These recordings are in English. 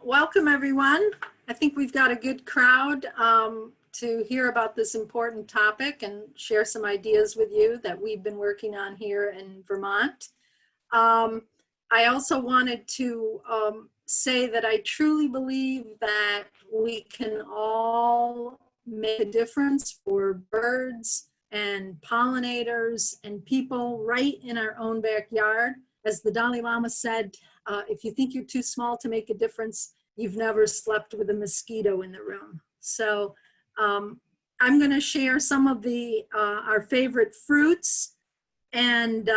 Welcome everyone. I think we've got a good crowd to hear about this important topic and share some ideas with you that we've been working on here in Vermont. I also wanted to say that I truly believe that we can all make a difference for birds and pollinators and people right in our own backyard. As the Dalai Lama said, if you think you're too small to make a difference, you've never slept with a mosquito in the room. So I'm going to share some of the our favorite fruits and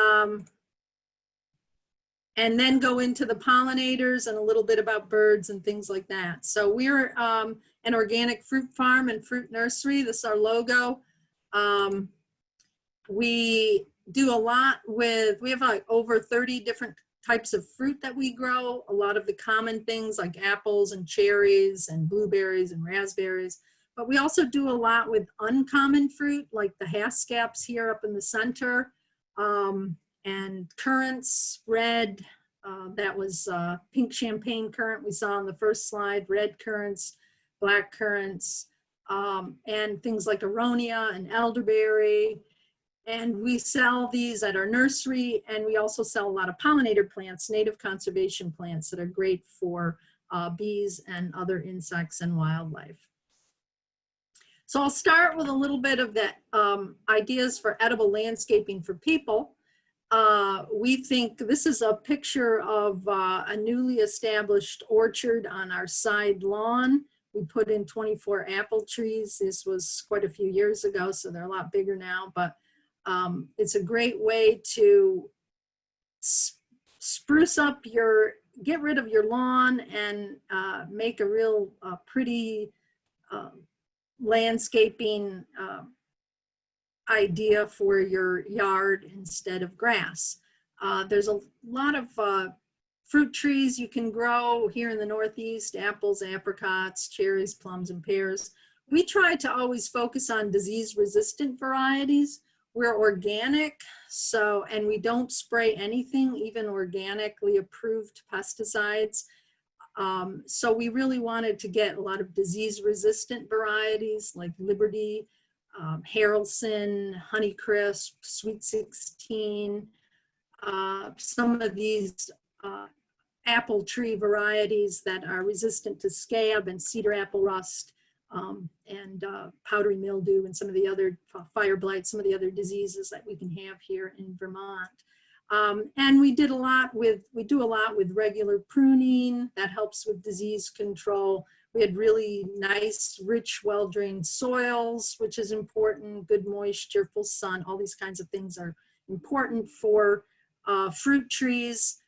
then go into the pollinators and a little bit about birds and things like that. So we're an organic fruit farm and fruit nursery. This is our logo. We do a lot with, we have like over 30 different types of fruit that we grow. A lot of the common things like apples and cherries and blueberries and raspberries. But we also do a lot with uncommon fruit like the Haskaps here up in the center. And currants, red, that was pink champagne currant we saw on the first slide, red currants, black currants, and things like aronia and elderberry. And we sell these at our nursery, and we also sell a lot of pollinator plants, native conservation plants that are great for bees and other insects and wildlife. So I'll start with a little bit of the ideas for edible landscaping for people. We think this is a picture of a newly established orchard on our side lawn. We put in 24 apple trees. This was quite a few years ago, so they're a lot bigger now, but it's a great way to spruce up your, get rid of your lawn and make a real pretty landscaping idea for your yard instead of grass. There's a lot of fruit trees you can grow here in the Northeast: apples, apricots, cherries, plums, and pears. We try to always focus on disease-resistant varieties. We're organic, so, and we don't spray anything, even organically approved pesticides. So we really wanted to get a lot of disease-resistant varieties like Liberty, Harrelson, Honeycrisp, Sweet 16, some of these apple tree varieties that are resistant to scab and cedar apple rust, and powdery mildew and some of the other fire blight, some of the other diseases that we can have here in Vermont. And we do a lot with regular pruning that helps with disease control. We had really nice, rich, well-drained soils, which is important, good moisture, full sun, all these kinds of things are important for fruit trees.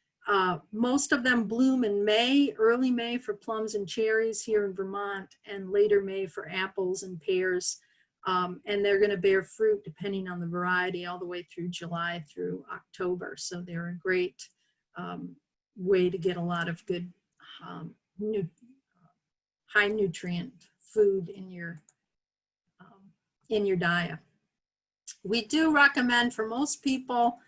Most of them bloom in May, early May for plums and cherries here in Vermont, and later May for apples and pears. And they're going to bear fruit depending on the variety all the way through July through October. So they're a great way to get a lot of good high nutrient food in your diet. We do recommend for most people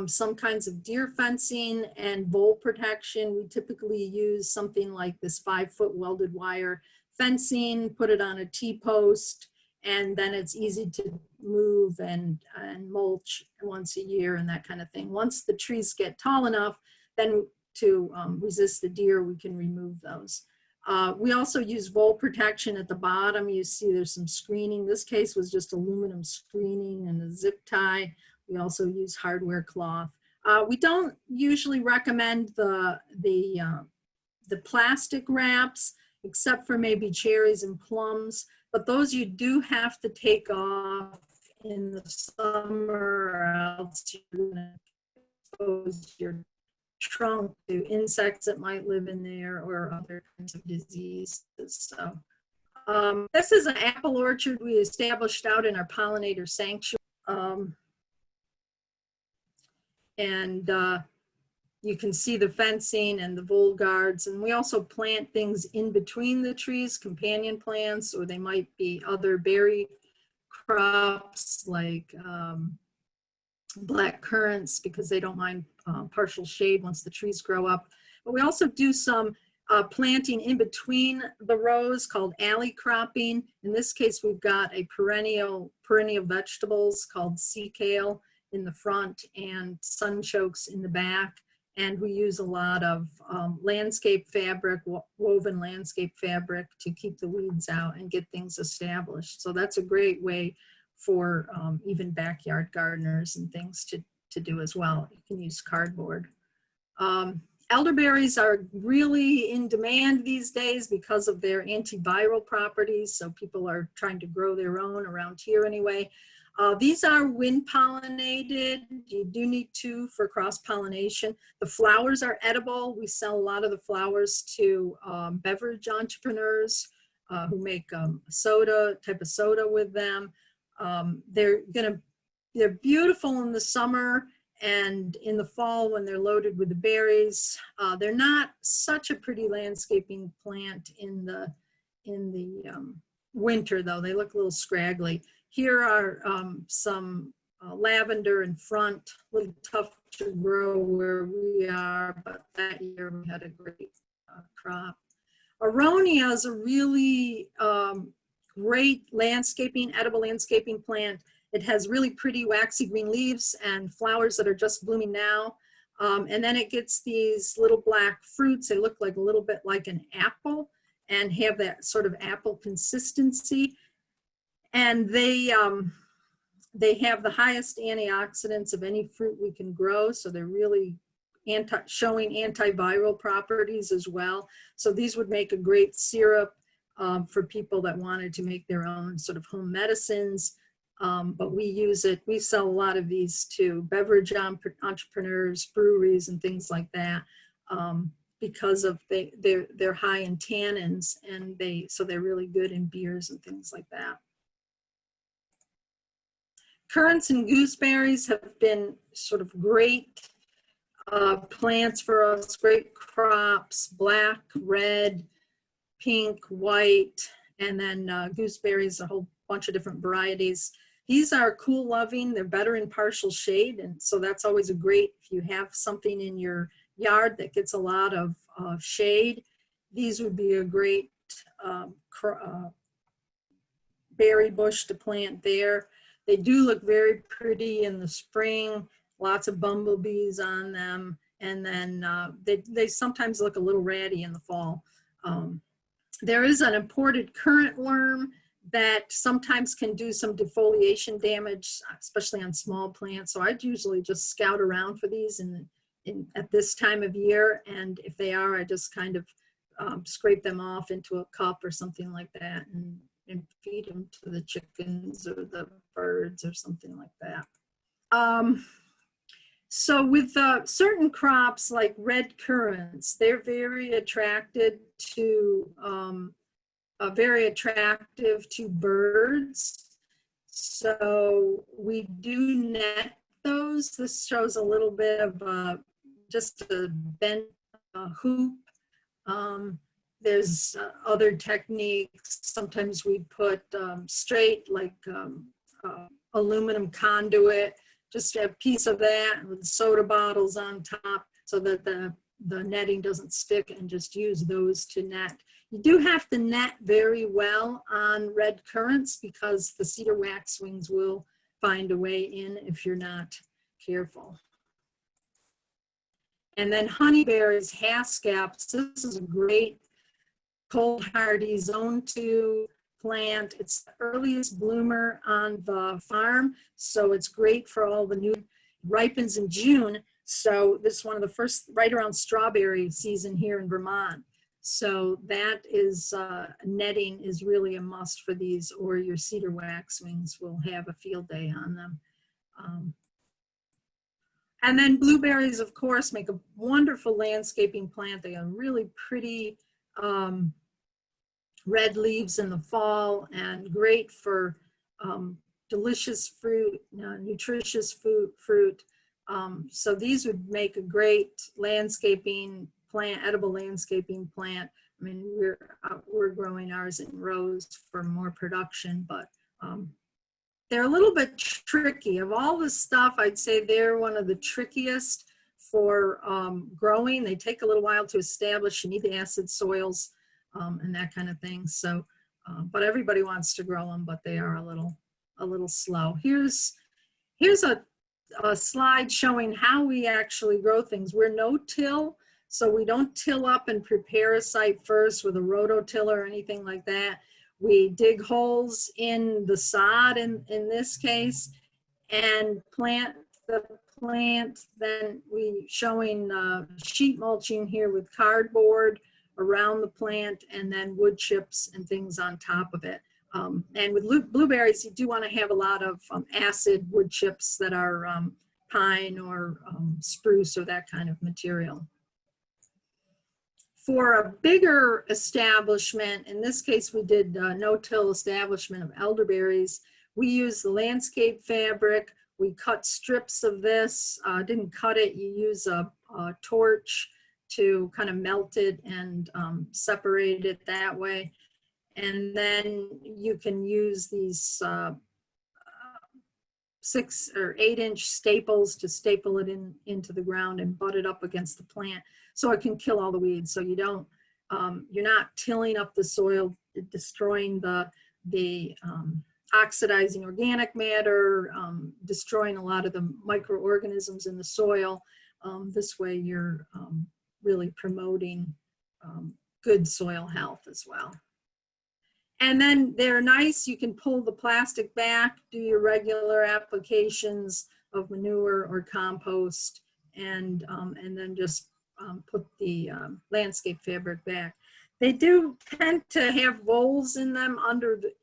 some kinds of deer fencing and vole protection. We typically use something like this 5-foot welded wire fencing, put it on a T-post, and then it's easy to move and mulch once a year and that kind of thing. Once the trees get tall enough, then to resist the deer, we can remove those. We also use vole protection at the bottom. You see there's some screening. This case was just aluminum screening and a zip tie. We also use hardware cloth. We don't usually recommend the plastic wraps, except for maybe cherries and plums, but those you do have to take off in the summer, or else you're going to expose your trunk to insects that might live in there or other kinds of diseases. So this is an apple orchard we established out in our pollinator sanctuary. You can see the fencing and the vole guards, and we also plant things in between the trees, companion plants, or they might be other berry crops like black currants, because they don't mind partial shade once the trees grow up. But we also do some planting in between the rows called alley cropping. In this case, we've got a perennial vegetables called sea kale in the front and sunchokes in the back. And we use a lot of landscape fabric, woven landscape fabric to keep the weeds out and get things established. So that's a great way for even backyard gardeners and things to do as well. You can use cardboard. Elderberries are really in demand these days because of their antiviral properties. So people are trying to grow their own around here anyway. These are wind pollinated. You do need two for cross pollination. The flowers are edible. We sell a lot of the flowers to beverage entrepreneurs who make type of soda with them. They're beautiful in the summer, and in the fall when they're loaded with the berries. They're not such a pretty landscaping plant in the winter though. They look a little scraggly. Here are some lavender in front, a little tough to grow where we are, but that year we had a great crop. Aronia is a really great edible landscaping plant. It has really pretty waxy green leaves and flowers that are just blooming now. And then it gets these little black fruits. They look like a little bit like an apple and have that sort of apple consistency. And they have the highest antioxidants of any fruit we can grow. So they're really showing antiviral properties as well. So these would make a great syrup for people that wanted to make their own sort of home medicines. But we sell a lot of these to beverage entrepreneurs, breweries, and things like that, because of they're high in tannins, and so they're really good in beers and things like that. Currants and gooseberries have been sort of great plants for us, great crops, black, red, pink, white, and then gooseberries, a whole bunch of different varieties. These are cool loving. They're better in partial shade. And so that's always a great, if you have something in your yard that gets a lot of shade, these would be a great berry bush to plant there. They do look very pretty in the spring, lots of bumblebees on them. And then they sometimes look a little ratty in the fall. There is an imported currant worm that sometimes can do some defoliation damage, especially on small plants. So I'd usually just scout around for these at this time of year. And if they are, I just kind of scrape them off into a cup or something like that and feed them to the chickens or the birds or something like that. So with certain crops like red currants, they're very attractive to birds. So we do net those. This shows a little bit of just a bent hoop. There's other techniques. Sometimes we put straight, like aluminum conduit, just a piece of that with soda bottles on top so that the netting doesn't stick, and just use those to net. You do have to net very well on red currants because the cedar waxwings will find a way in if you're not careful. And then honeyberries, Haskaps. This is a great cold hardy zone 2 plant. It's the earliest bloomer on the farm, so it's great for all the new, ripens in June. So this is one of the first, right around strawberry season here in Vermont. So that is, netting is really a must for these, or your cedar waxwings will have a field day on them. And then blueberries, of course, make a wonderful landscaping plant. They have really pretty red leaves in the fall, and great for delicious fruit, nutritious fruit. So these would make a great landscaping plant, edible landscaping plant. I mean, we're growing ours in rows for more production, but they're a little bit tricky. Of all the stuff, I'd say they're one of the trickiest for growing. They take a little while to establish. You need the acid soils and that kind of thing. So, but everybody wants to grow them, but they are a little slow. Here's a slide showing how we actually grow things. We're no-till, so we don't till up and prepare a site first with a rototiller or anything like that. We dig holes in the sod in this case and plant the plant. Then we showing sheet mulching here with cardboard around the plant, and then wood chips and things on top of it. And with blueberries, you do want to have a lot of acid wood chips that are pine or spruce or that kind of material. For a bigger establishment, in this case we did no-till establishment of elderberries, we use the landscape fabric. We cut strips of this, didn't cut it, you use a torch to kind of melt it and separate it that way. And then you can use these 6 or 8 inch staples to staple it into the ground and butt it up against the plant so it can kill all the weeds. So you don't, you're not tilling up the soil, destroying the oxidizing organic matter, destroying a lot of the microorganisms in the soil. This way you're really promoting good soil health as well. And then they're nice, you can pull the plastic back, do your regular applications of manure or compost, and then just put the landscape fabric back. They do tend to have voles in them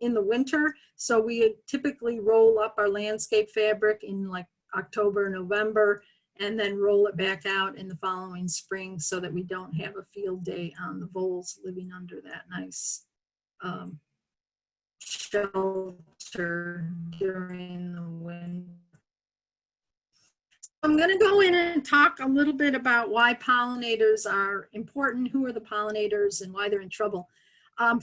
in the winter, so we typically roll up our landscape fabric in like October, November, and then roll it back out in the following spring so that we don't have a field day on the voles living under that nice shelter during the winter. I'm going to go in and talk a little bit about why pollinators are important, who are the pollinators, and why they're in trouble.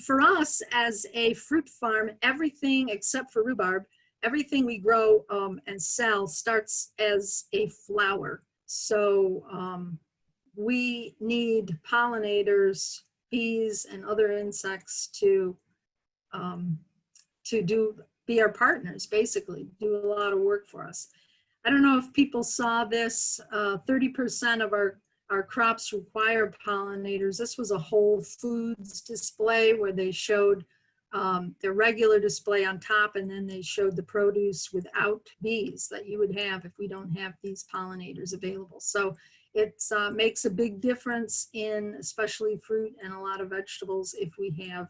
For us as a fruit farm, everything except for rhubarb, everything we grow and sell starts as a flower. So we need pollinators, bees, and other insects to be our partners, basically, do a lot of work for us. I don't know if people saw this, 30% of our crops require pollinators. This was a Whole Foods display where they showed their regular display on top, and then they showed the produce without bees that you would have if we don't have these pollinators available. So it makes a big difference in especially fruit and a lot of vegetables if we have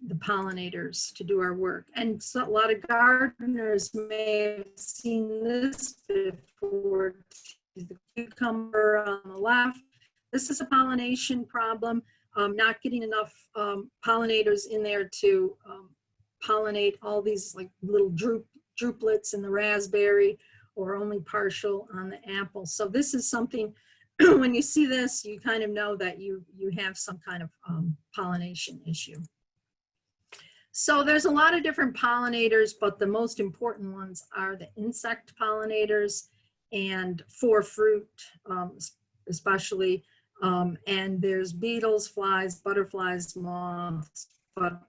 the pollinators to do our work. And so a lot of gardeners may have seen this before. The cucumber on the left. This is a pollination problem. Not getting enough pollinators in there to pollinate all these like little drupelets in the raspberry, or only partial on the apple. So this is something, when you see this, you kind of know that you have some kind of pollination issue. So there's a lot of different pollinators, but the most important ones are the insect pollinators, and for fruit especially. And there's beetles, flies, butterflies, moths, but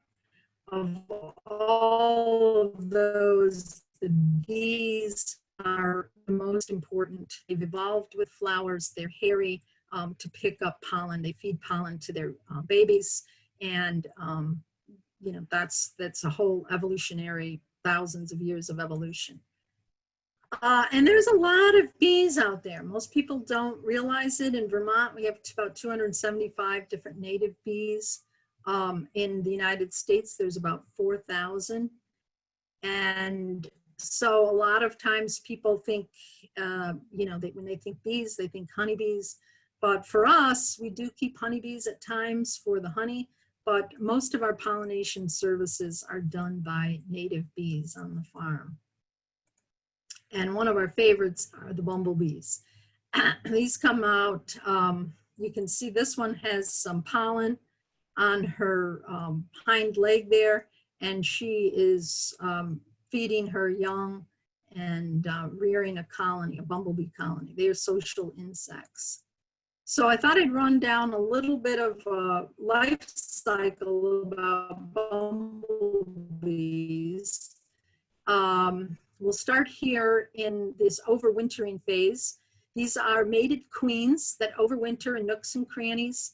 of all of those, the bees are the most important. They've evolved with flowers. They're hairy to pick up pollen. They feed pollen to their babies, and you know, that's a whole evolutionary, thousands of years of evolution. And there's a lot of bees out there. Most people don't realize it. In Vermont, we have about 275 different native bees. In the United States, there's about 4,000. And so a lot of times people think, you know, when they think bees, they think honeybees. But for us, we do keep honeybees at times for the honey, but most of our pollination services are done by native bees on the farm. And one of our favorites are the bumblebees. These come out, you can see this one has some pollen on her hind leg there, and she is feeding her young and rearing a colony, a bumblebee colony. They are social insects. So I thought I'd run down a little bit of a life cycle about bumblebees. We'll start here in this overwintering phase. These are mated queens that overwinter in nooks and crannies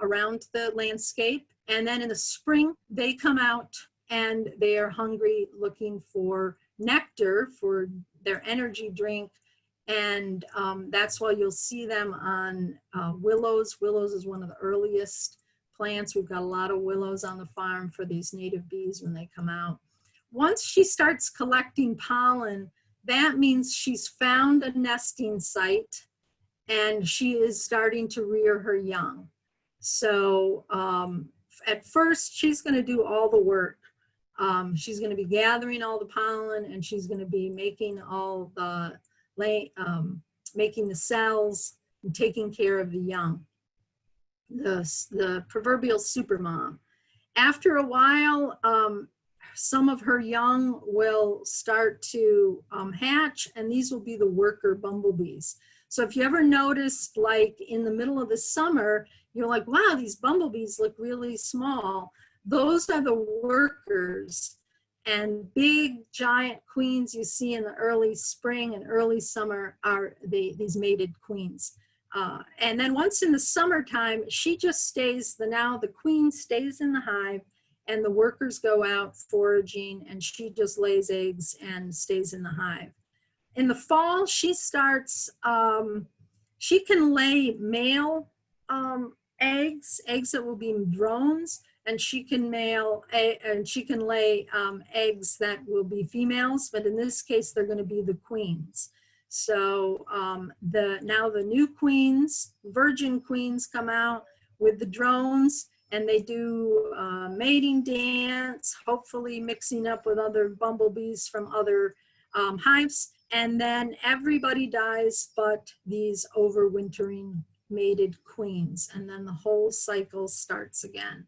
around the landscape. And then in the spring, they come out and they are hungry, looking for nectar for their energy drink. And that's why you'll see them on willows. Willows is one of the earliest plants. We've got a lot of willows on the farm for these native bees when they come out. Once she starts collecting pollen, that means she's found a nesting site and she is starting to rear her young. So at first, she's going to do all the work. She's going to be gathering all the pollen, and she's going to be making all the making the cells and taking care of the young, the proverbial supermom. After a while, some of her young will start to hatch, and these will be the worker bumblebees. So if you ever noticed, like in the middle of the summer, you're like, wow, these bumblebees look really small. Those are the workers. And big giant queens you see in the early spring and early summer are these mated queens. And then once in the summertime, she just stays, the queen stays in the hive and the workers go out foraging, and she just lays eggs and stays in the hive. In the fall, she starts, she can lay male eggs that will be drones, and she can lay eggs that will be females, but in this case, they're going to be the queens. So now the new queens, virgin queens, come out with the drones, and they do mating dance, hopefully mixing up with other bumblebees from other hives, and then everybody dies but these overwintering mated queens, and then the whole cycle starts again.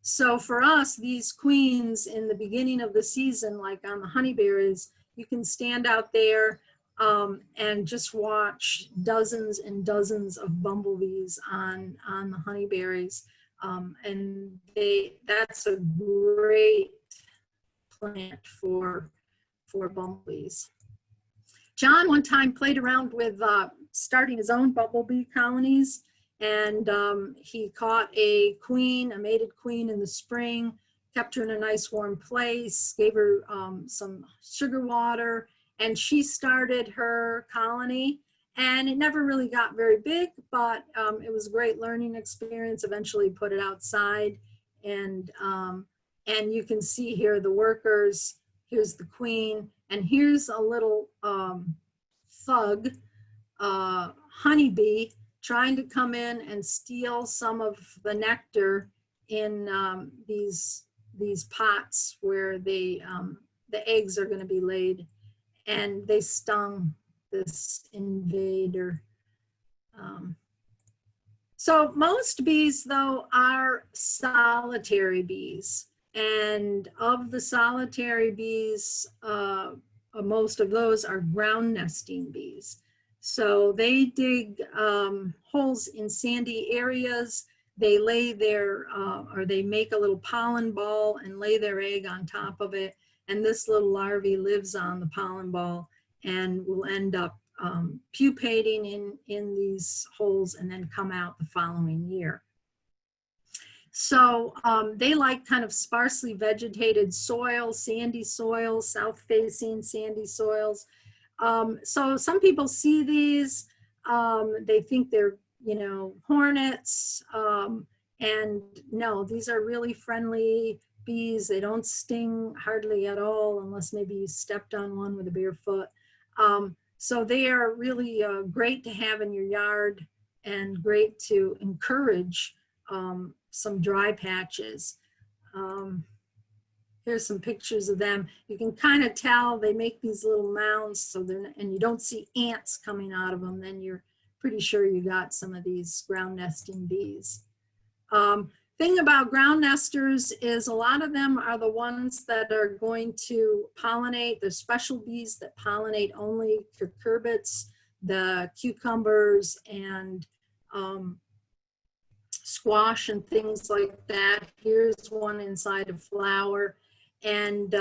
So for us, these queens in the beginning of the season, like on the honeyberries, you can stand out there and just watch dozens and dozens of bumblebees on the honeyberries. And that's a great plant for bumblebees. John one time played around with starting his own bumblebee colonies, and he caught a mated queen in the spring, kept her in a nice warm place, gave her some sugar water, and she started her colony. And it never really got very big, but it was a great learning experience. Eventually put it outside, and you can see here the workers. Here's the queen, and here's a little thug honeybee trying to come in and steal some of the nectar in these pots where the eggs are going to be laid, and they stung this invader. So most bees, though, are solitary bees. And of the solitary bees, most of those are ground nesting bees. So they dig holes in sandy areas. They lay or they make a little pollen ball and lay their egg on top of it. And this little larvae lives on the pollen ball and will end up pupating in these holes and then come out the following year. So they like kind of sparsely vegetated soil, sandy soils, south-facing sandy soils. So some people see these, they think they're, hornets, and no, these are really friendly bees. They don't sting hardly at all, unless maybe you stepped on one with a bare foot. So they are really great to have in your yard and great to encourage some dry patches. Here's some pictures of them. You can kind of tell they make these little mounds, and you don't see ants coming out of them, then you're pretty sure you got some of these ground nesting bees. Thing about ground nesters is a lot of them are the ones that are going to pollinate. There's special bees that pollinate only cucurbits, the cucumbers, and squash and things like that. Here's one inside a flower, and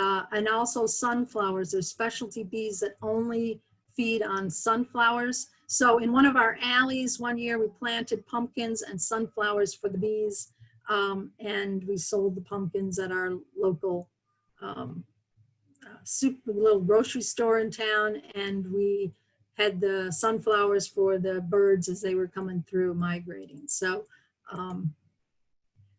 also sunflowers. There's specialty bees that only feed on sunflowers. So in one of our alleys one year, we planted pumpkins and sunflowers for the bees, and we sold the pumpkins at our local little grocery store in town, and we had the sunflowers for the birds as they were coming through migrating. So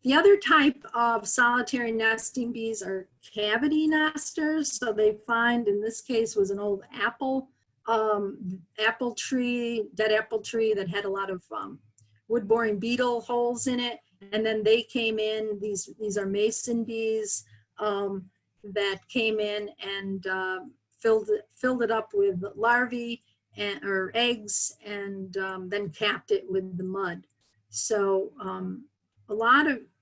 the other type of solitary nesting bees are cavity nesters. So they find, in this case, was an old apple tree, dead apple tree that had a lot of wood-boring beetle holes in it. And then they came in, these are mason bees that came in and filled it up with larvae or eggs, and then capped it with the mud. So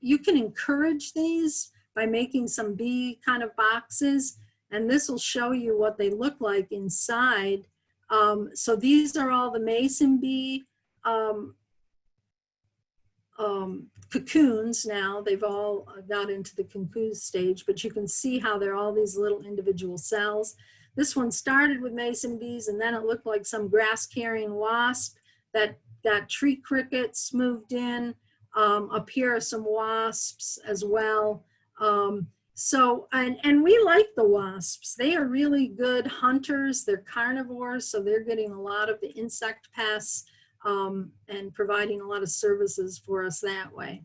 you can encourage these by making some bee kind of boxes, and this will show you what they look like inside. So these are all the mason bee cocoons now. They've all got into the cocoon stage, but you can see how they're all these little individual cells. This one started with mason bees, and then it looked like some grass-carrying wasp that got tree crickets moved in. Up here are some wasps as well. And we like the wasps. They are really good hunters. They're carnivores, so they're getting a lot of the insect pests and providing a lot of services for us that way.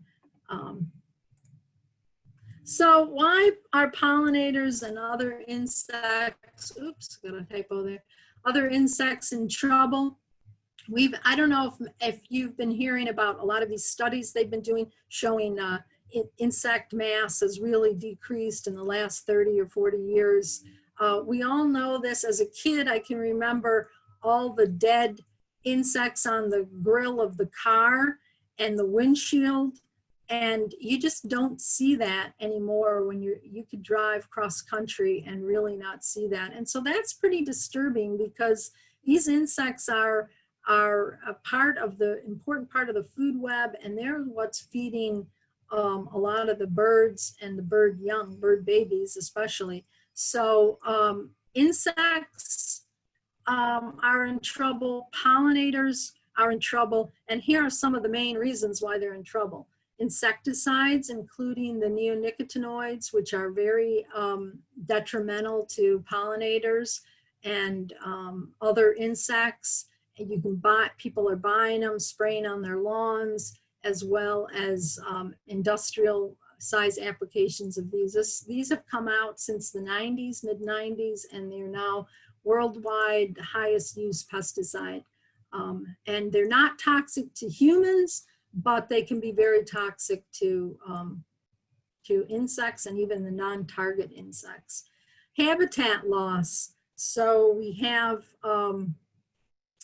So why are pollinators and other insects, oops, got a typo there, other insects in trouble? I don't know if you've been hearing about a lot of these studies they've been doing showing insect mass has really decreased in the last 30 or 40 years. We all know this. As a kid, I can remember all the dead insects on the grill of the car and the windshield, and you just don't see that anymore when you could drive cross country and really not see that. And so that's pretty disturbing, because these insects are a part of the important part of the food web, and they're what's feeding a lot of the birds and the bird babies especially. So insects are in trouble, pollinators are in trouble, and here are some of the main reasons why they're in trouble. Insecticides, including the neonicotinoids, which are very detrimental to pollinators and other insects. And you can buy, people are buying them, spraying on their lawns, as well as industrial size applications of these. These have come out since the 90s, mid-90s, and they're now worldwide the highest used pesticide. And they're not toxic to humans, but they can be very toxic to insects and even the non-target insects. Habitat loss. So we have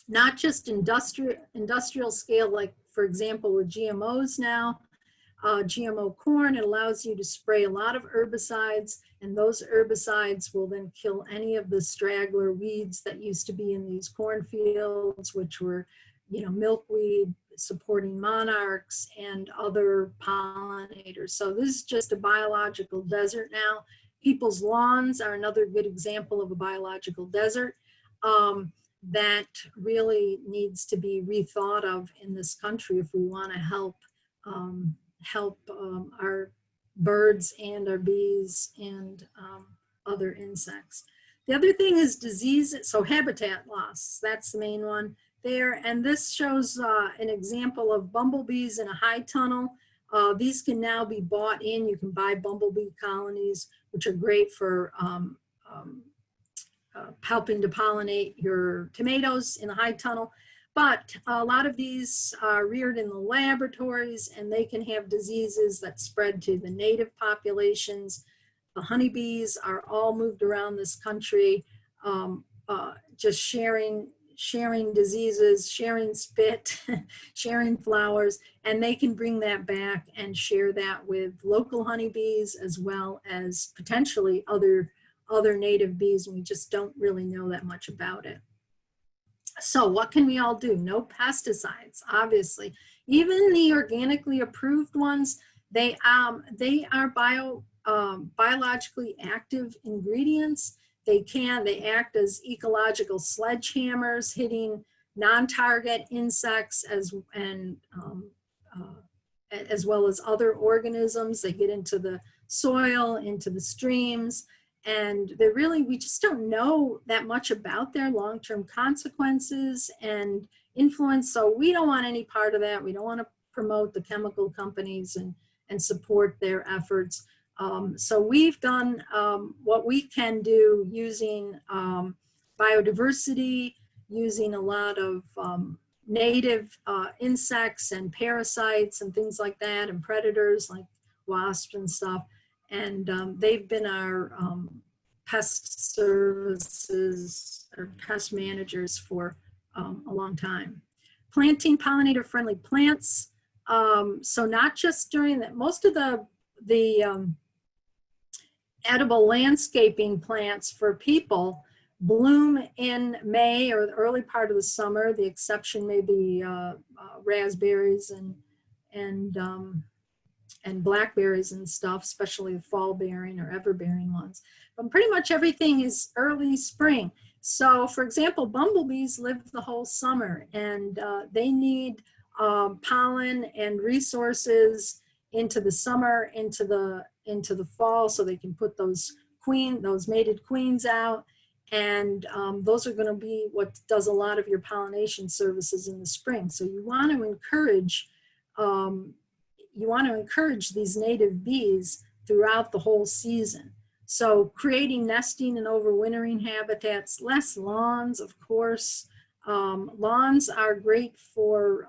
not just industrial scale, like for example with GMOs now, GMO corn, it allows you to spray a lot of herbicides, and those herbicides will then kill any of the straggler weeds that used to be in these cornfields, which were, milkweed, supporting monarchs, and other pollinators. So this is just a biological desert now. People's lawns are another good example of a biological desert that really needs to be rethought of in this country if we want to help our birds and our bees and other insects. The other thing is diseases, so habitat loss, that's the main one there. And this shows an example of bumblebees in a high tunnel. These can now be bought in. You can buy bumblebee colonies, which are great for helping to pollinate your tomatoes in a high tunnel. But a lot of these are reared in the laboratories, and they can have diseases that spread to the native populations. The honeybees are all moved around this country, just sharing sharing diseases, sharing spit, sharing flowers, and they can bring that back and share that with local honeybees as well as potentially other native bees. We just don't really know that much about it. So what can we all do? No pesticides, obviously. Even the organically approved ones, they are biologically active ingredients. They act as ecological sledgehammers, hitting non-target insects as well as other organisms. They get into the soil, into the streams, and we just don't know that much about their long-term consequences and influence. So we don't want any part of that. We don't want to promote the chemical companies and support their efforts. So we've done what we can do using biodiversity, using a lot of native insects and parasites and things like that, and predators like wasps and stuff. And they've been our pest services or pest managers for a long time. Planting pollinator-friendly plants. So not just during that, most of the edible landscaping plants for people bloom in May or the early part of the summer. The exception may be raspberries and blackberries and stuff, especially fall bearing or ever bearing ones. But pretty much everything is early spring. So for example, bumblebees live the whole summer, and they need pollen and resources into the summer, into the fall, so they can put those mated queens out. And those are going to be what does a lot of your pollination services in the spring. So you want to encourage these native bees throughout the whole season. So creating nesting and overwintering habitats, less lawns, of course. Lawns are great for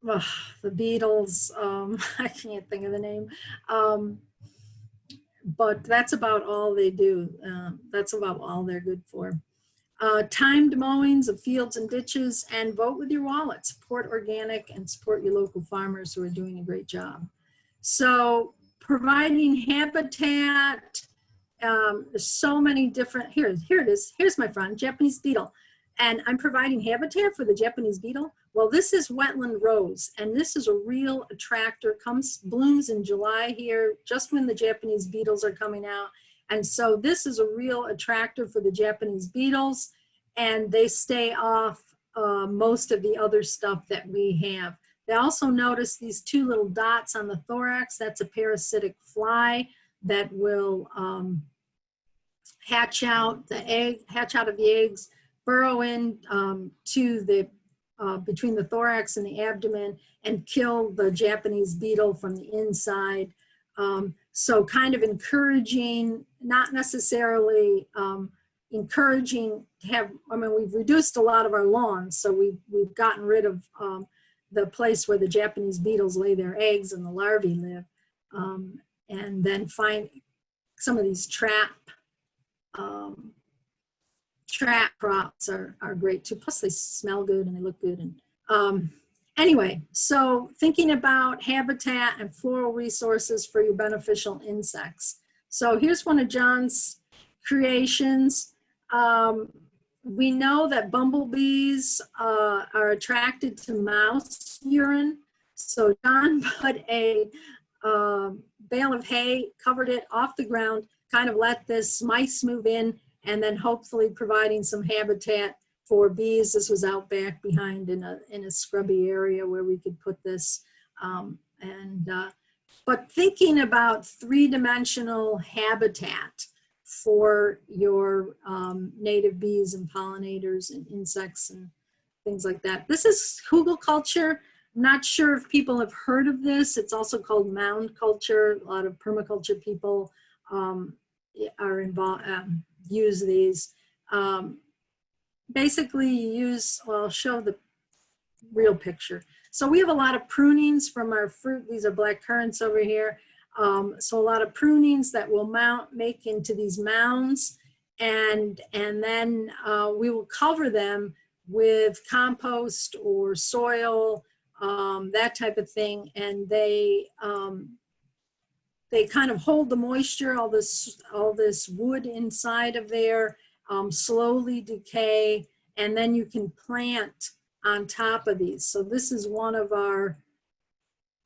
the beetles. I can't think of the name. But that's about all they do. That's about all they're good for. Timed mowings of fields and ditches, and vote with your wallet. Support organic and support your local farmers who are doing a great job. So providing habitat, there's so many different, here it is. Here's my friend, Japanese beetle. And I'm providing habitat for the Japanese beetle. Well, this is wetland rose, and this is a real attractor, blooms in July here, just when the Japanese beetles are coming out. And so this is a real attractor for the Japanese beetles, and they stay off most of the other stuff that we have. They also notice these two little dots on the thorax. That's a parasitic fly that will hatch out of the eggs, burrow in to the between the thorax and the abdomen and kill the Japanese beetle from the inside. So kind of encouraging, not necessarily encouraging to have, we've reduced a lot of our lawns, so we've gotten rid of the place where the Japanese beetles lay their eggs and the larvae live. And then find some of these trap crops are great too. Plus they smell good and they look good. And anyway, so thinking about habitat and floral resources for your beneficial insects. So here's one of John's creations. We know that bumblebees are attracted to mouse urine. So John put a bale of hay, covered it off the ground, kind of let this mice move in, and then hopefully providing some habitat for bees. This was out back behind in a scrubby area where we could put this. But thinking about three-dimensional habitat for your native bees and pollinators and insects and things like that. This is Hugulkultur. I'm not sure if people have heard of this. It's also called Mound culture. A lot of permaculture people are involved, use these. Basically you use, well, I'll show the real picture. So we have a lot of prunings from our fruit. These are black currants over here. So a lot of prunings that will make into these mounds. and then we will cover them with compost or soil, that type of thing, and they kind of hold the moisture, all this wood inside of there, slowly decay, and then you can plant on top of these. So this is one of our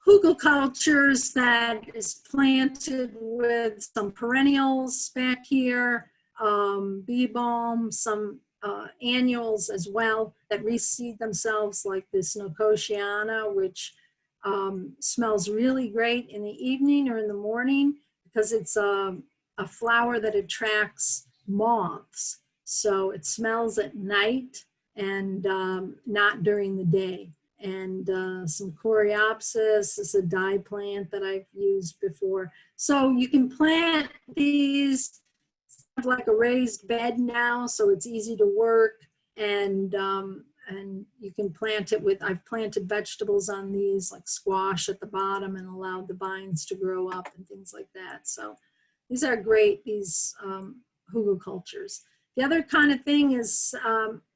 Hugulkulturs that is planted with some perennials back here, bee balm, some annuals as well that reseed themselves, like this Nicotiana, which smells really great in the evening or in the morning because it's a flower that attracts moths. So it smells at night and not during the day. And some Coreopsis is a dye plant that I've used before. So you can plant these like a raised bed now, so it's easy to work, and you can plant it with, I've planted vegetables on these like squash at the bottom and allowed the vines to grow up and things like that. So these are great, these Hugulkulturs. The other kind of thing is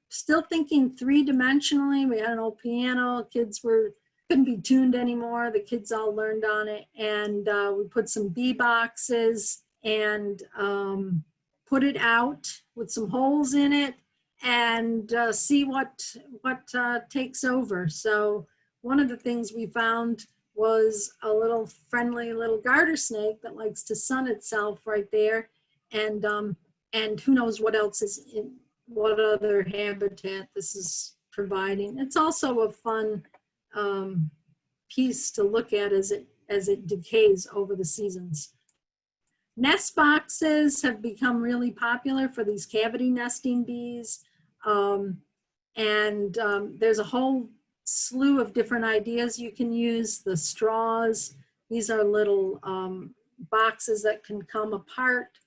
still thinking three-dimensionally. We had an old piano, kids couldn't be tuned anymore. The kids all learned on it, and we put some bee boxes and put it out with some holes in it and see what takes over. So one of the things we found was a little friendly little garter snake that likes to sun itself right there, and who knows what else is in, what other habitat this is providing. It's also a fun piece to look at as it decays over the seasons. Nest boxes have become really popular for these cavity nesting bees. There's a whole slew of different ideas you can use. The straws, these are little boxes that can come apart,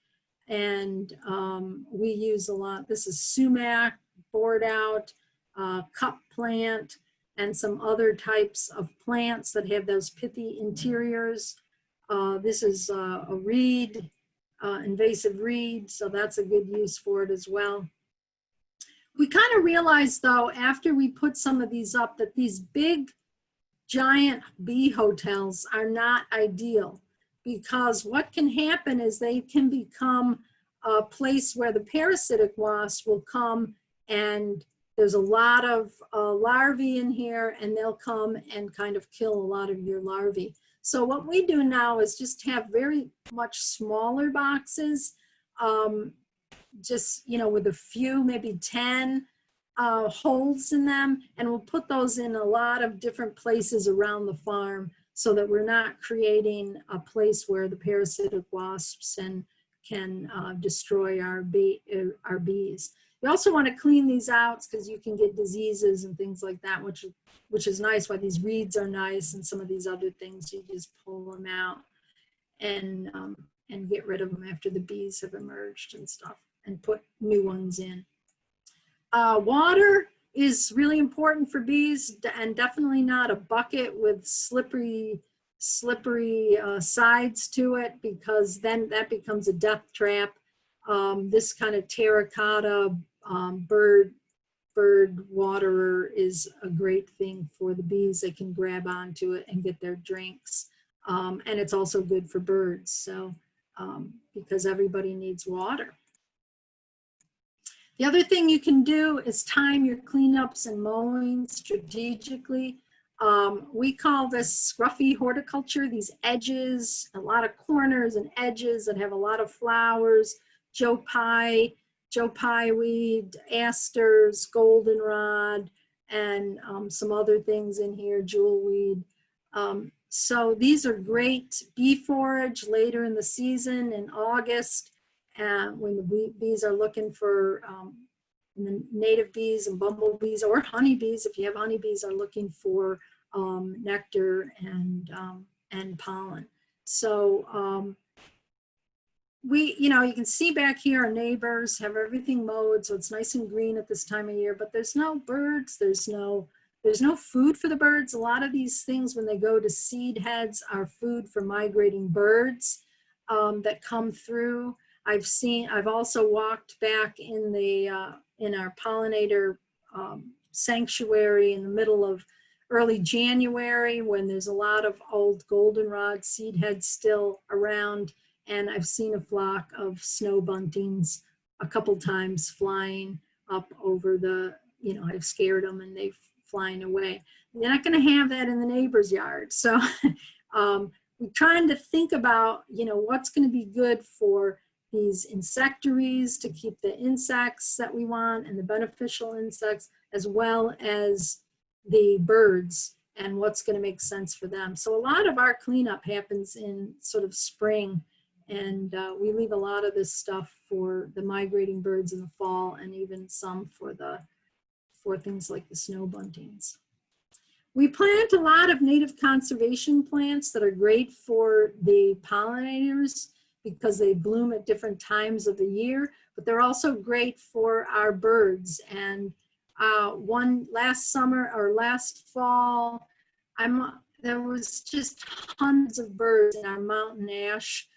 and we use a lot. This is sumac, bored out, cup plant, and some other types of plants that have those pithy interiors. This is a reed, invasive reed, so that's a good use for it as well. We kind of realized though, after we put some of these up, that these big, giant bee hotels are not ideal, because what can happen is they can become a place where the parasitic wasps will come, and there's a lot of larvae in here, and they'll come and kind of kill a lot of your larvae. So what we do now is just have very much smaller boxes, just, you know, with a few, maybe 10 holes in them, and we'll put those in a lot of different places around the farm so that we're not creating a place where the parasitic wasps can destroy our bees. You also want to clean these out because you can get diseases and things like that, which is nice. Why these reeds are nice, and some of these other things, you just pull them out and get rid of them after the bees have emerged and stuff, and put new ones in. Water is really important for bees, and definitely not a bucket with slippery sides to it, because then that becomes a death trap. This kind of terracotta bird waterer is a great thing for the bees. They can grab onto it and get their drinks. And it's also good for birds, so because everybody needs water. The other thing you can do is time your cleanups and mowing strategically. We call this scruffy horticulture, these edges, a lot of corners and edges that have a lot of flowers, Joe Pye weed, asters, goldenrod, and some other things in here, jewelweed. So these are great bee forage later in the season in August, when the bees are looking for, the native bees and bumblebees, or honeybees, if you have honeybees, are looking for nectar and pollen. So you can see back here our neighbors have everything mowed, so it's nice and green at this time of year, but there's no birds, there's no food for the birds. A lot of these things, when they go to seed heads, are food for migrating birds that come through. I've also walked back in the in our pollinator sanctuary in the middle of early January when there's a lot of old goldenrod seed heads still around, and I've seen a flock of snow buntings a couple times flying up over the, you know, I've scared them and they've flying away. You're not going to have that in the neighbor's yard. So we're trying to think about, you know, what's going to be good for these insectaries to keep the insects that we want and the beneficial insects, as well as the birds and what's going to make sense for them. So a lot of our cleanup happens in sort of spring, and we leave a lot of this stuff for the migrating birds in the fall, and even some for things like the snow buntings. We plant a lot of native conservation plants that are great for the pollinators because they bloom at different times of the year, but they're also great for our birds. And one last summer or last fall, there was just hundreds of birds in our mountain ash,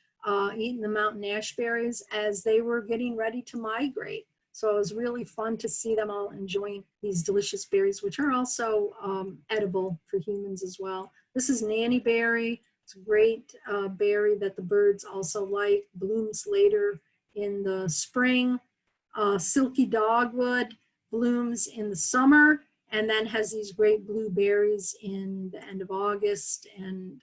eating the mountain ash berries as they were getting ready to migrate. So it was really fun to see them all enjoying these delicious berries, which are also edible for humans as well. This is nannyberry. It's a great berry that the birds also like, blooms later in the spring. Silky dogwood blooms in the summer and then has these great blue berries in the end of August, and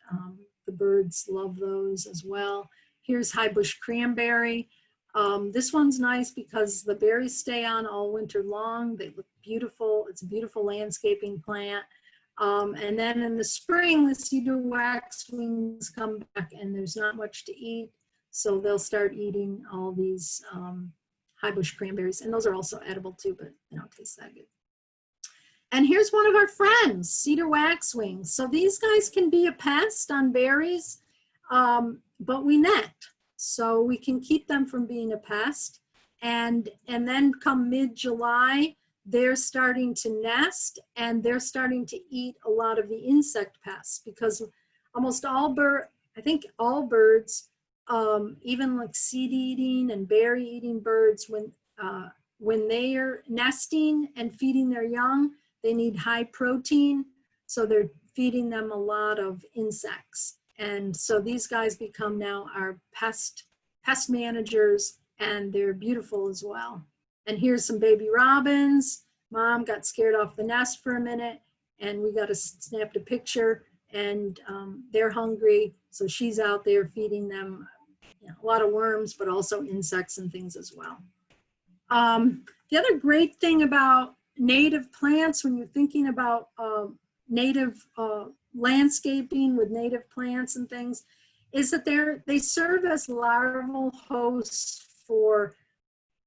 the birds love those as well. Here's high bush cranberry. This one's nice because the berries stay on all winter long. They look beautiful. It's a beautiful landscaping plant. And then in the spring, the cedar waxwings come back and there's not much to eat. So they'll start eating all these high bush cranberries. And those are also edible too, but they don't taste that good. And here's one of our friends, cedar waxwings. So these guys can be a pest on berries, but we net. So we can keep them from being a pest. And then come mid-July, they're starting to nest and they're starting to eat a lot of the insect pests, because almost all I think all birds, even like seed eating and berry eating birds, when they are nesting and feeding their young, they need high protein. So they're feeding them a lot of insects. And so these guys become now our pest managers, and they're beautiful as well. And here's some baby robins. Mom got scared off the nest for a minute, and we got to snap a picture, and they're hungry. So she's out there feeding them, you know, a lot of worms, but also insects and things as well. The other great thing about native plants, when you're thinking about native landscaping with native plants and things, is that they serve as larval hosts for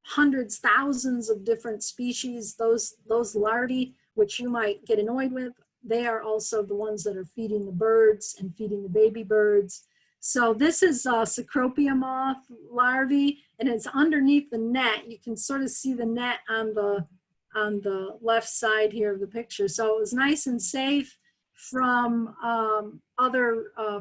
hundreds, thousands of different species. Those larvae, which you might get annoyed with, they are also the ones that are feeding the birds and feeding the baby birds. So this is Cecropia moth larvae, and it's underneath the net. You can sort of see the net on the left side here of the picture. So it was nice and safe from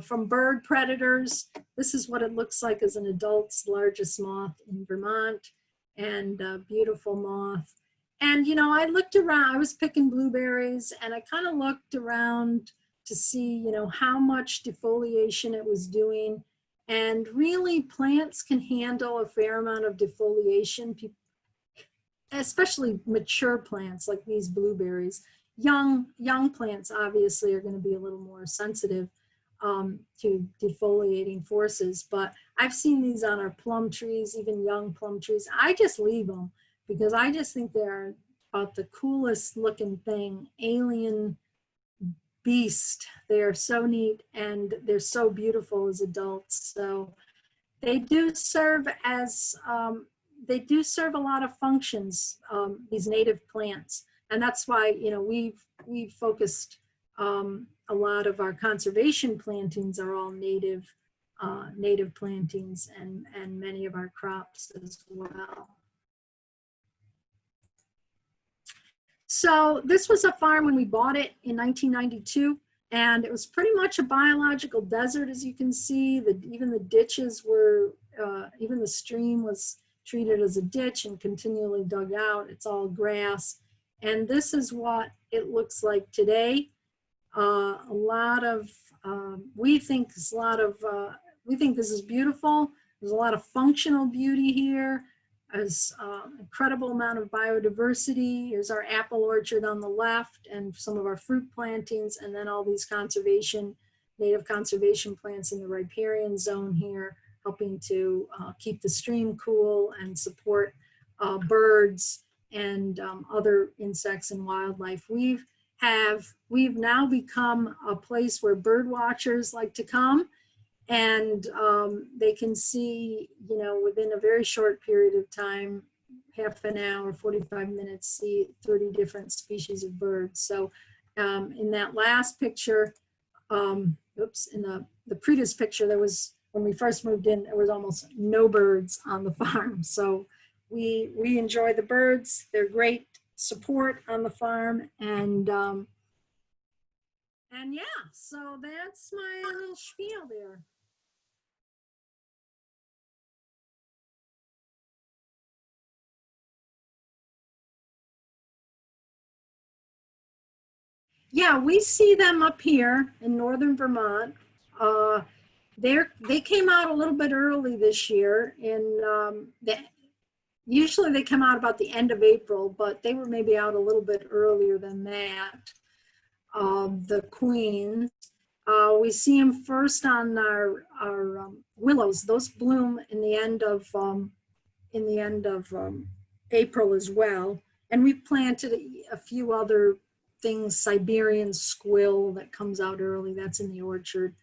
from bird predators. This is what it looks like as an adult's largest moth in Vermont, and a beautiful moth. And, you know, I looked around, I was picking blueberries, and I kind of looked around to see, you know, how much defoliation it was doing. And really, plants can handle a fair amount of defoliation, especially mature plants like these blueberries. Young plants obviously are going to be a little more sensitive to defoliating forces, but I've seen these on our plum trees, even young plum trees. I just leave them because I just think they're about the coolest looking thing, alien beast. They are so neat and they're so beautiful as adults. So they do serve as, they do serve a lot of functions, these native plants. And that's why, you know, we've focused a lot of our conservation plantings are all native plantings, and many of our crops as well. So this was a farm when we bought it in 1992, And it was pretty much a biological desert, as you can see. Even the ditches were, even the stream was treated as a ditch and continually dug out. It's all grass. And this is what it looks like today. A lot of, we think this is beautiful. There's a lot of functional beauty here. There's incredible amount of biodiversity. Here's our apple orchard on the left and some of our fruit plantings, and then all these native conservation plants in the riparian zone here, helping to keep the stream cool and support birds and other insects and wildlife. We've now become a place where bird watchers like to come, and they can see, within a very short period of time, half an hour, 45 minutes, see 30 different species of birds. So in that last picture, in the previous picture, when we first moved in, there was almost no birds on the farm. So we enjoy the birds. They're great support on the farm, and yeah, so that's my little spiel there. Yeah, we see them up here in northern Vermont. They came out a little bit early this year. Usually they come out about the end of April, but they were maybe out a little bit earlier than that. The queens. We see them first on our willows. Those bloom in the end of April as well. And we've planted a few other things, Siberian squill that comes out early, that's in the orchard.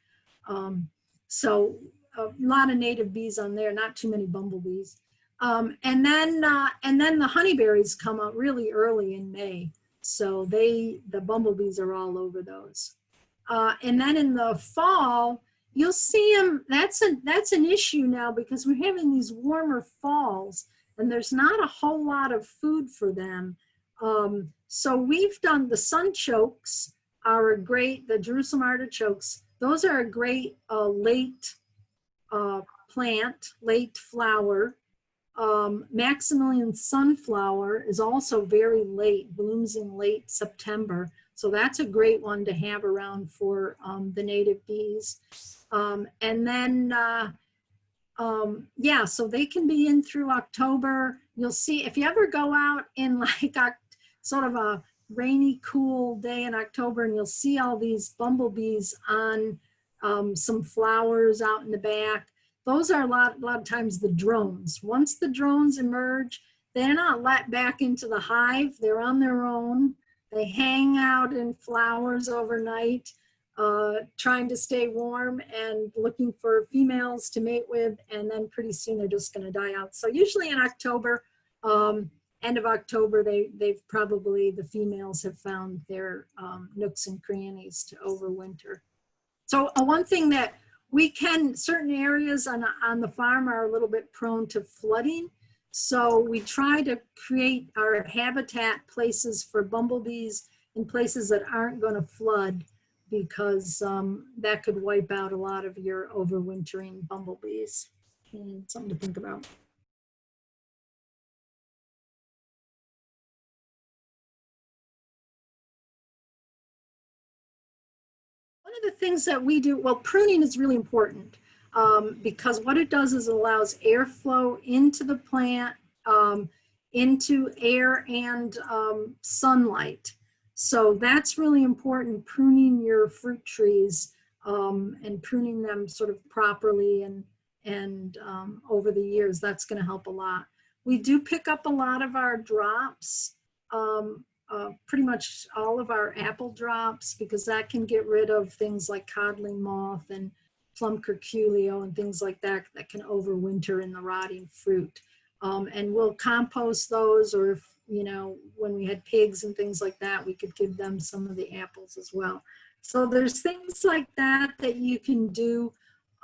So a lot of native bees on there, not too many bumblebees. And then the honeyberries come out really early in May. So the bumblebees are all over those. And then in the fall, you'll see them. That's an issue now because we're having these warmer falls and there's not a whole lot of food for them. So we've done the sunchokes are the Jerusalem artichokes. Those are a great late plant, late flower. Maximilian sunflower is also very late, blooms in late September. So that's a great one to have around for the native bees. And then, yeah, so they can be in through October. You'll see, if you ever go out in like sort of a rainy, cool day in October, and you'll see all these bumblebees on some flowers out in the back. Those are a lot of times the drones. Once the drones emerge, they're not let back into the hive. They're on their own. They hang out in flowers overnight, trying to stay warm and looking for females to mate with, and then pretty soon they're just going to die out. So usually in October, end of October, the females have found their nooks and crannies to overwinter. So one thing that certain areas on the farm are a little bit prone to flooding. So we try to create our habitat places for bumblebees in places that aren't going to flood, because that could wipe out a lot of your overwintering bumblebees. Something to think about. One of the things that we do, well, pruning is really important because what it does is it allows airflow into the plant, into air and sunlight. So that's really important, pruning your fruit trees and pruning them sort of properly and over the years. That's going to help a lot. We do pick up a lot of our drops, pretty much all of our apple drops, because that can get rid of things like codling moth and plum curculio and things like that that can overwinter in the rotting fruit. And we'll compost those, or if, when we had pigs and things like that, we could give them some of the apples as well. So there's things like that that you can do.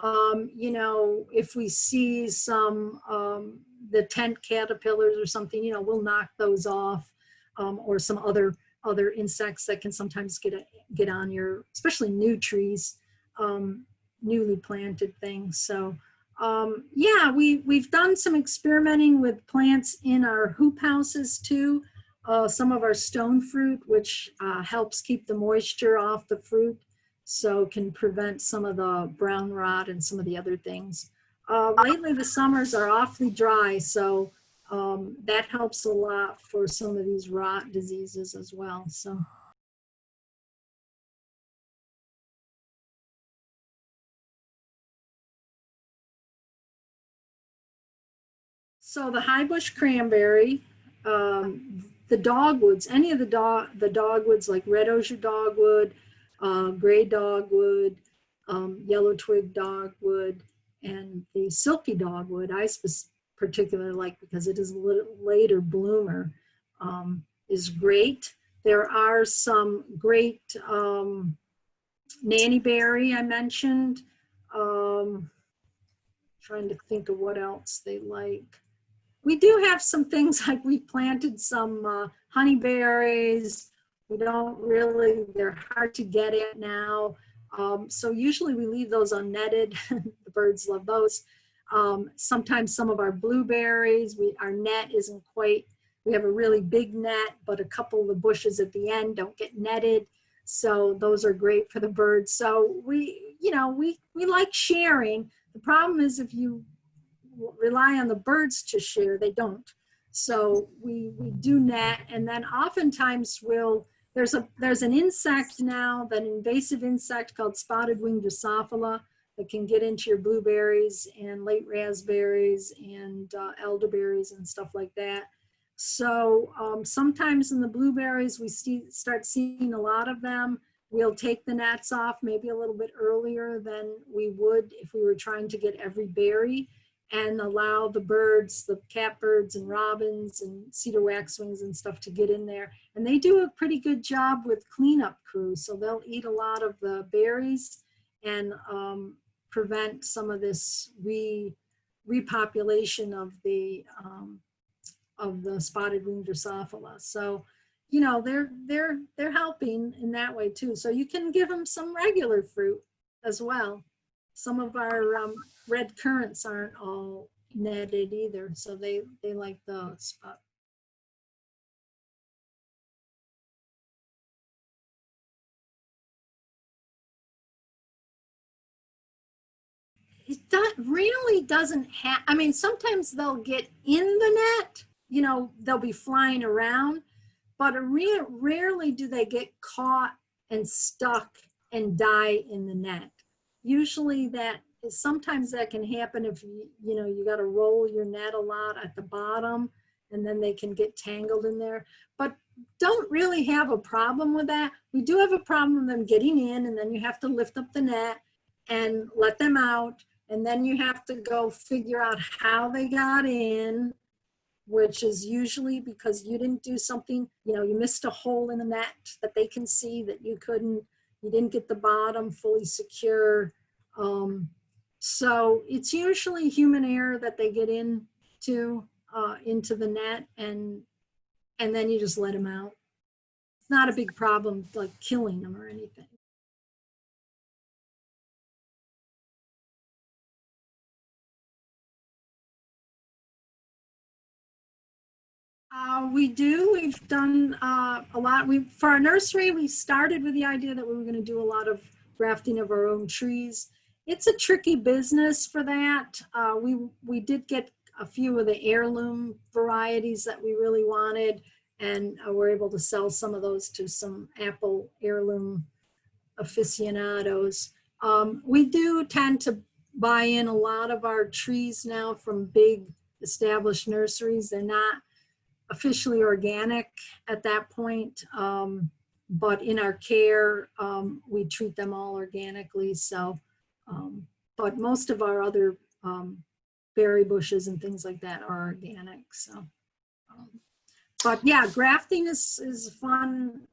If we see some, the tent caterpillars or something, we'll knock those off, or some other other insects that can sometimes get on your, especially new trees, newly planted things. So yeah, we've done some experimenting with plants in our hoop houses too. Some of our stone fruit, which helps keep the moisture off the fruit, so can prevent some of the brown rot and some of the other things. Lately, the summers are awfully dry, so that helps a lot for some of these rot diseases as well. So the high bush cranberry, the dogwoods, any of the dogwoods like red osier dogwood, gray dogwood, yellow twig dogwood, and the silky dogwood, I particularly like because it is a little later bloomer, is great. There are some great nannyberry I mentioned. Trying to think of what else they like. We do have some things like we planted some honeyberries. We don't really, they're hard to get at now. So usually we leave those unnetted. The birds love those. Sometimes some of our blueberries, our net isn't quite, we have a really big net, but a couple of the bushes at the end don't get netted. So those are great for the birds. So we like sharing. The problem is if you rely on the birds to share, they don't. So we do net, and then oftentimes there's an insect now, that invasive insect called spotted winged Drosophila that can get into your blueberries and late raspberries and elderberries and stuff like that. So sometimes in the blueberries we start seeing a lot of them. We'll take the nets off maybe a little bit earlier than we would if we were trying to get every berry, and allow the birds, the catbirds and robins and cedar waxwings and stuff to get in there. And they do a pretty good job with cleanup crews. So they'll eat a lot of the berries and prevent some of this repopulation of the spotted winged Drosophila. So, they're helping in that way too. So you can give them some regular fruit as well. Some of our red currants aren't all netted either, so they like those. But really doesn't have, I mean, sometimes they'll get in the net, they'll be flying around, but rarely do they get caught and stuck and die in the net. Usually sometimes that can happen if you got to roll your net a lot at the bottom, and then they can get tangled in there, but don't really have a problem with that. We do have a problem with them getting in, and then you have to lift up the net and let them out, and then you have to go figure out how they got in, which is usually because you didn't do something, you missed a hole in the net that they can see that you didn't get the bottom fully secure. So it's usually human error that they get into the net, and then you just let them out. It's not a big problem like killing them or anything. We've done a lot. For our nursery, we started with the idea that we were going to do a lot of grafting of our own trees. It's a tricky business for that. We did get a few of the heirloom varieties that we really wanted, and we're able to sell some of those to some apple heirloom aficionados. We do tend to buy in a lot of our trees now from big established nurseries. They're not officially organic at that point, but in our care, we treat them all organically. So, but most of our other berry bushes and things like that are organic. So, but yeah, grafting is fun.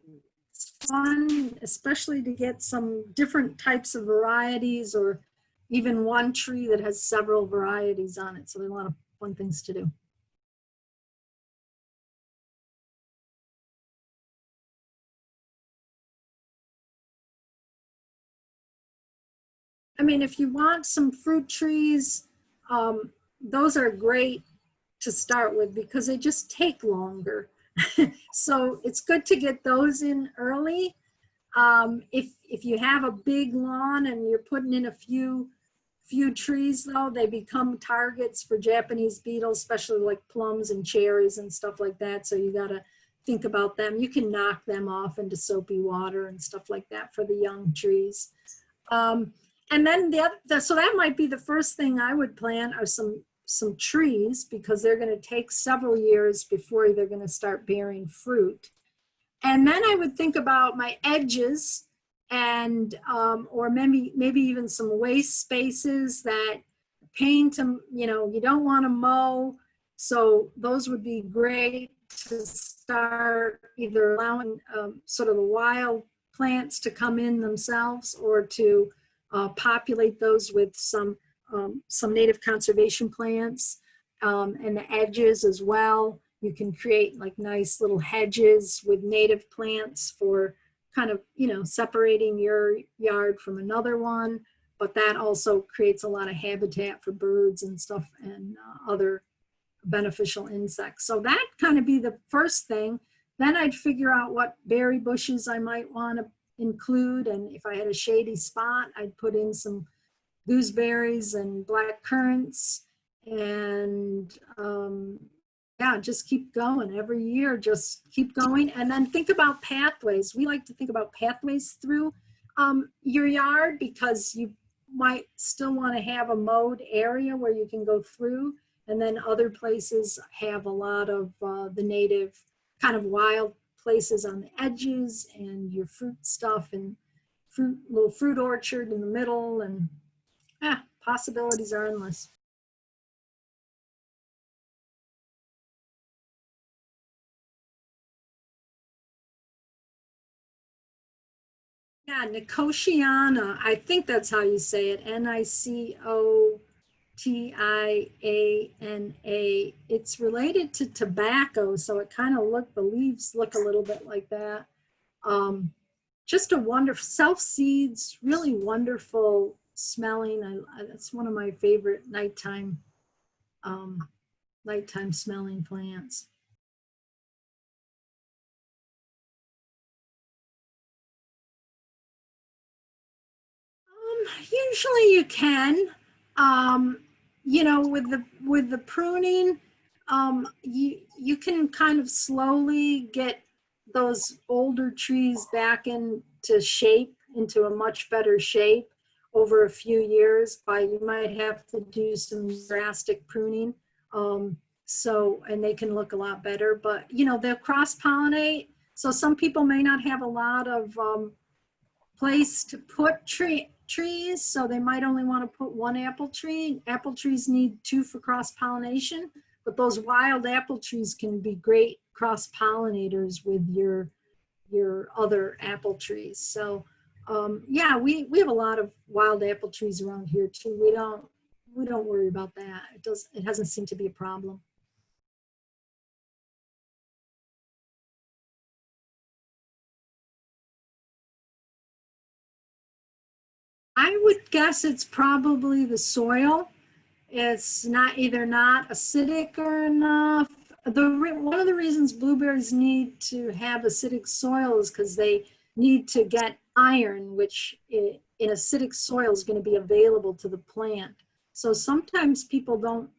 It's fun, especially to get some different types of varieties, or even one tree that has several varieties on it. So there are a lot of fun things to do. I mean, if you want some fruit trees, those are great to start with because they just take longer. So it's good to get those in early. If you have a big lawn and you're putting in a few trees though, they become targets for Japanese beetles, especially like plums and cherries and stuff like that. So you gotta think about them. You can knock them off into soapy water and stuff like that for the young trees. And then so that might be the first thing I would plant are some trees because they're going to take several years before they're going to start bearing fruit. And then I would think about my edges and or maybe even some waste spaces that paint them, you know, you don't want to mow. So those would be great to start either allowing sort of the wild plants to come in themselves or to populate those with some native conservation plants and the edges as well. You can create like nice little hedges with native plants for kind of, you know, separating your yard from another one, but that also creates a lot of habitat for birds and stuff and other beneficial insects. So that kind of be the first thing. Then I'd figure out what berry bushes I might want to include, and if I had a shady spot, I'd put in some gooseberries and black currants, and yeah, just keep going every year, just keep going. And then think about pathways. We like to think about pathways through your yard because you might still want to have a mowed area where you can go through, and then other places have a lot of the native kind of wild places on the edges and your fruit stuff and little fruit orchard in the middle, and possibilities are endless. Yeah, Nicotiana, I think that's how you say it, Nicotiana. It's related to tobacco, so it kind of the leaves look a little bit like that. Just a wonderful, self-seeds, really wonderful smelling. That's one of my favorite nighttime smelling plants. Usually you can, um, you know, with the pruning, you can kind of slowly get those older trees back into shape, into a much better shape over a few years. By you might have to do some drastic pruning, and they can look a lot better. But you know, they'll cross pollinate. So some people may not have a lot of place to put trees, so they might only want to put one apple tree. Apple trees need two for cross pollination, but those wild apple trees can be great cross pollinators with your other apple trees. So yeah, we have a lot of wild apple trees around here too. We don't worry about that. It hasn't seemed to be a problem. I would guess it's probably the soil. It's not acidic or enough. One of the reasons blueberries need to have acidic soil is because they need to get iron, which in acidic soil is going to be available to the plant. So sometimes people don't,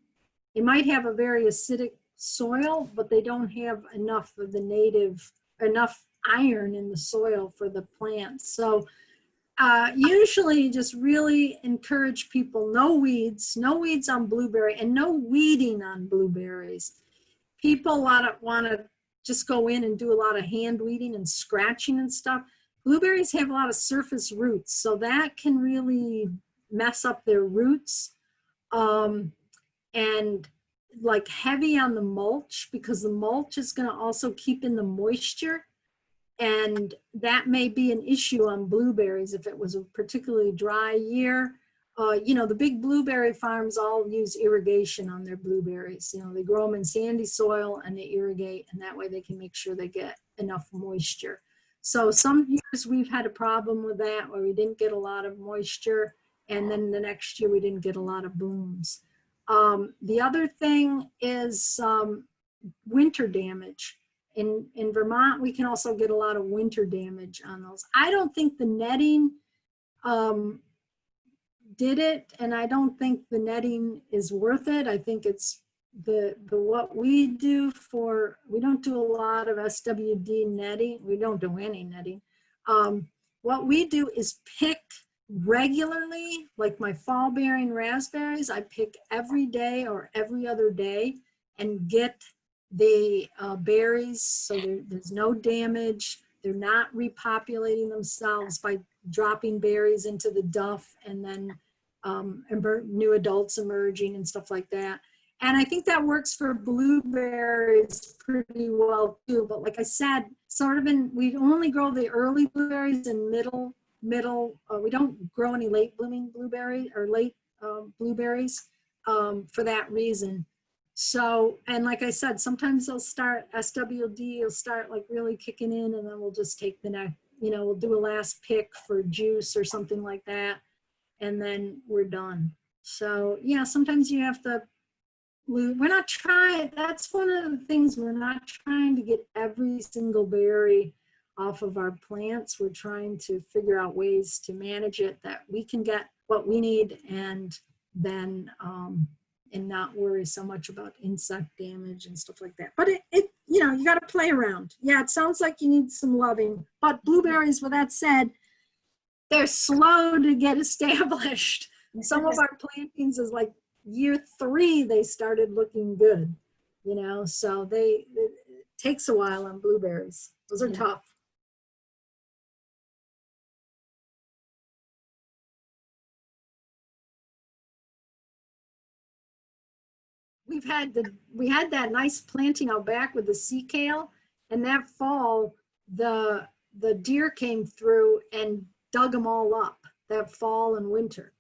they might have a very acidic soil, but they don't have enough of enough iron in the soil for the plant. So usually just really encourage people, no weeds on blueberry and no weeding on blueberries. People want to just go in and do a lot of hand weeding and scratching and stuff. Blueberries have a lot of surface roots, so that can really mess up their roots. And like heavy on the mulch, because the mulch is going to also keep in the moisture, and that may be an issue on blueberries if it was a particularly dry year. You know, the big blueberry farms all use irrigation on their blueberries. You know, they grow them in sandy soil and they irrigate, and that way they can make sure they get enough moisture. So some years we've had a problem with that where we didn't get a lot of moisture, And then the next year we didn't get a lot of blooms. The other thing is winter damage. In Vermont, we can also get a lot of winter damage on those. I don't think the netting did it, and I don't think the netting is worth it. I think it's the what we do for, we don't do a lot of SWD netting. We don't do any netting. What we do is pick regularly, like my fall bearing raspberries, I pick every day or every other day and get the berries, so there's no damage. They're not repopulating themselves by dropping berries into the duff and then new adults emerging and stuff like that. And I think that works for blueberries pretty well too. But like I said, sort of we only grow the early blueberries and middle. We don't grow any late blooming blueberry or late blueberries for that reason. So, and like I said, sometimes they'll start, SWD will start like really kicking in, and then we'll just take the next, we'll do a last pick for juice or something like that, and then we're done. So yeah, sometimes you have to, we're not trying, that's one of the things, we're not trying to get every single berry off of our plants. We're trying to figure out ways to manage it that we can get what we need, and then and not worry so much about insect damage and stuff like that. But it you got to play around. Yeah, it sounds like you need some loving, but blueberries, with that said, they're slow to get established. Some of our plantings is like year 3 they started looking good, so it takes a while on blueberries. Those are tough. We had that nice planting out back with the sea kale, and that fall the deer came through and dug them all up that fall and winter,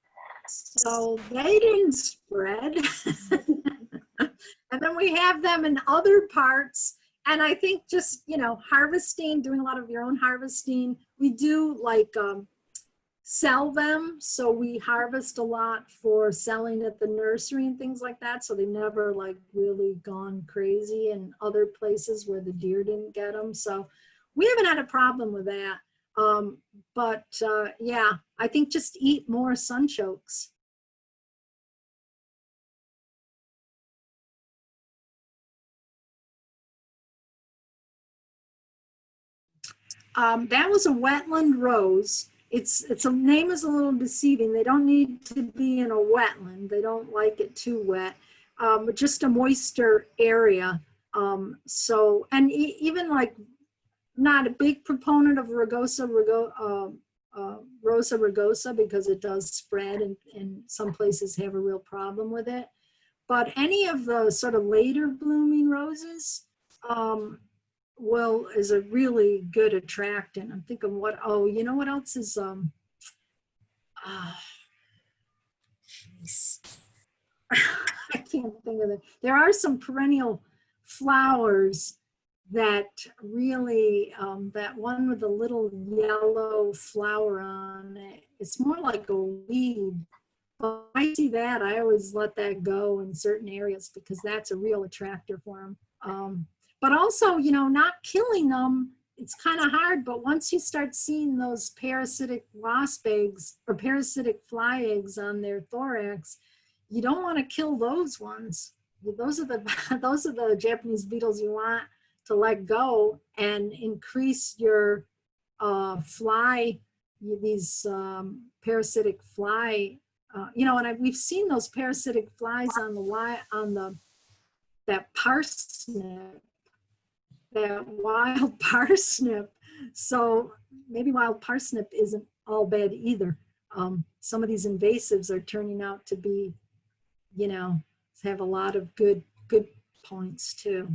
so they didn't spread. And then we have them in other parts, and I think just harvesting, doing a lot of your own harvesting. We do like sell them, so we harvest a lot for selling at the nursery and things like that, so they never like really gone crazy in other places where the deer didn't get them. So we haven't had a problem with that. But yeah, I think just eat more sunchokes. That was a wetland rose. Its name is a little deceiving. They don't need to be in a wetland. They don't like it too wet, but just a moister area. So, and even like, not a big proponent of Rosa rugosa, because it does spread, and some places have a real problem with it. But any of the sort of later blooming roses, is a really good attractant. I'm thinking what else is, geez. I can't think of it. There are some perennial flowers that really, that one with a little yellow flower on it, it's more like a weed. But I see that, I always let that go in certain areas, because that's a real attractor for them. But also, not killing them, it's kind of hard, but once you start seeing those parasitic wasp eggs or parasitic fly eggs on their thorax, you don't want to kill those ones. Those are the Japanese beetles you want to let go and increase your fly, these parasitic fly, and we've seen those parasitic flies on that parsnip, that wild parsnip. So maybe wild parsnip isn't all bad either. Some of these invasives are turning out to be, have a lot of good points too.